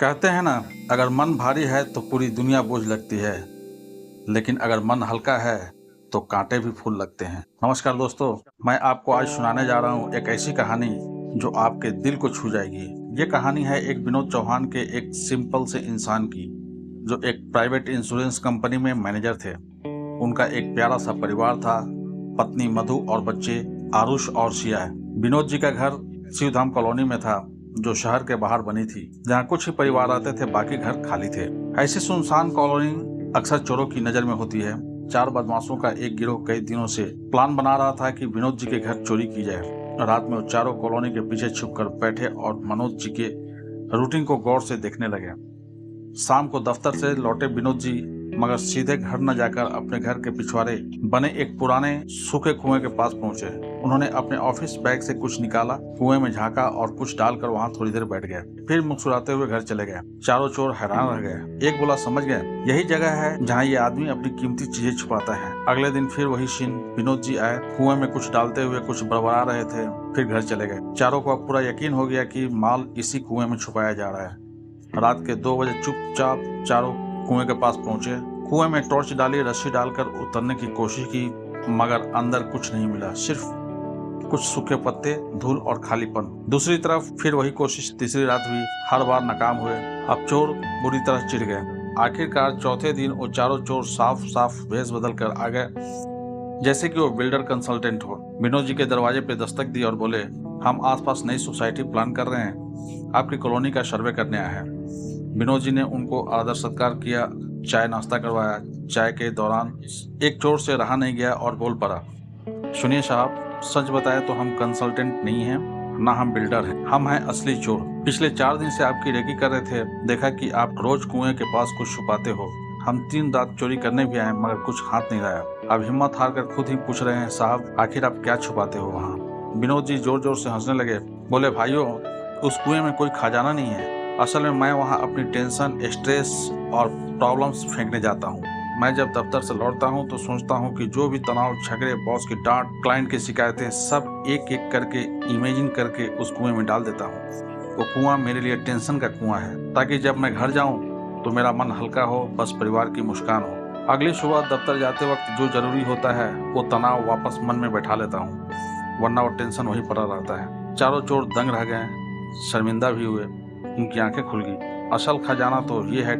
कहते हैं ना, अगर मन भारी है तो पूरी दुनिया बोझ लगती है, लेकिन अगर मन हल्का है तो कांटे भी फूल लगते हैं। नमस्कार दोस्तों, मैं आपको आज सुनाने जा रहा हूँ एक ऐसी कहानी जो आपके दिल को छू जाएगी। ये कहानी है एक विनोद चौहान के, एक सिंपल से इंसान की जो एक प्राइवेट इंश्योरेंस कंपनी में मैनेजर थे। उनका एक प्यारा सा परिवार था, पत्नी मधु और बच्चे आरुष और सिया। विनोद जी का घर शिवधाम कॉलोनी में था, जो शहर के बाहर बनी थी, जहाँ कुछ ही परिवार आते थे, बाकी घर खाली थे। ऐसी सुनसान कॉलोनी अक्सर चोरों की नजर में होती है। चार बदमाशों का एक गिरोह कई दिनों से प्लान बना रहा था कि विनोद जी के घर चोरी की जाए। रात में वो चारों कॉलोनी के पीछे छुपकर बैठे और मनोज जी के रूटीन को गौर से देखने लगे। शाम को दफ्तर से लौटे विनोद जी मगर सीधे घर न जाकर अपने घर के पिछवाड़े बने एक पुराने सूखे कुएं के पास पहुंचे। उन्होंने अपने ऑफिस बैग से कुछ निकाला, कुएं में झांका और कुछ डालकर वहां थोड़ी देर बैठ गए। फिर मुस्कुराते हुए घर चले गए। चारों चोर हैरान रह गए। एक बोला, समझ गए, यही जगह है जहाँ ये आदमी अपनी कीमती चीजें छुपाता है। अगले दिन फिर वही सीन। विनोद जी आए, कुएं में कुछ डालते हुए कुछ बड़बड़ा रहे थे, फिर घर चले गए। चारों को अब पूरा यकीन हो गया कि माल इसी कुएं में छुपाया जा रहा है। रात के 2 बजे चुपचाप चारों कुएं के पास पहुंचे। कुएं में टॉर्च डाली, रस्सी डालकर उतरने की कोशिश की, मगर अंदर कुछ नहीं मिला, सिर्फ कुछ सूखे पत्ते, धूल और खालीपन। दूसरी तरफ फिर वही कोशिश तीसरी रात हुई, हर बार नाकाम हुए। अब चोर बुरी तरह चिढ़ गए। आखिरकार चौथे दिन वो चारों चोर साफ साफ भेष बदल कर आ गए, जैसे कि वो बिल्डर कंसल्टेंट हो। विनोद जी के दरवाजे पे दस्तक दी और बोले, हम आसपास नई सोसाइटी प्लान कर रहे हैं, आपकी कॉलोनी का सर्वे करने आए हैं। विनोद जी ने उनको आदर सत्कार किया, चाय नाश्ता करवाया। चाय के दौरान एक चोर से रहा नहीं गया और बोल पड़ा, सुनिए साहब, सच बताए तो हम कंसल्टेंट नहीं हैं, ना हम बिल्डर हैं, हम हैं असली चोर। पिछले 4 दिन से आपकी रेकी कर रहे थे, देखा कि आप रोज कुएं के पास कुछ छुपाते हो। हम 3 रात चोरी करने भी आए, मगर कुछ हाथ नहीं आया। अब हिम्मत हार कर खुद ही पूछ रहे हैं, साहब आखिर आप क्या छुपाते हो वहाँ? विनोद जी जोर जोर से हंसने लगे, बोले, भाइयों, उस कुएं में कोई खजाना नहीं है। असल में मैं वहाँ अपनी टेंशन, स्ट्रेस और प्रॉब्लम्स फेंकने जाता हूँ। मैं जब दफ्तर से लौटता हूँ तो सोचता हूँ कि जो भी तनाव, झगड़े, बॉस की डांट, क्लाइंट की शिकायतें, सब एक एक करके इमेजिन करके उस कुएं में डाल देता हूँ। वो कुआं मेरे लिए टेंशन का कुआं है, ताकि जब मैं घर जाऊँ तो मेरा मन हल्का हो, बस परिवार की मुस्कान हो। अगली सुबह दफ्तर जाते वक्त जो जरूरी होता है वो तनाव वापस मन में बैठा लेता हूँ, वरना वो टेंशन वहीं पड़ा रहता है। चारों चोर दंग रह गए, शर्मिंदा भी हुए, उनकी आंखें खुल गई। असल खजाना तो ये है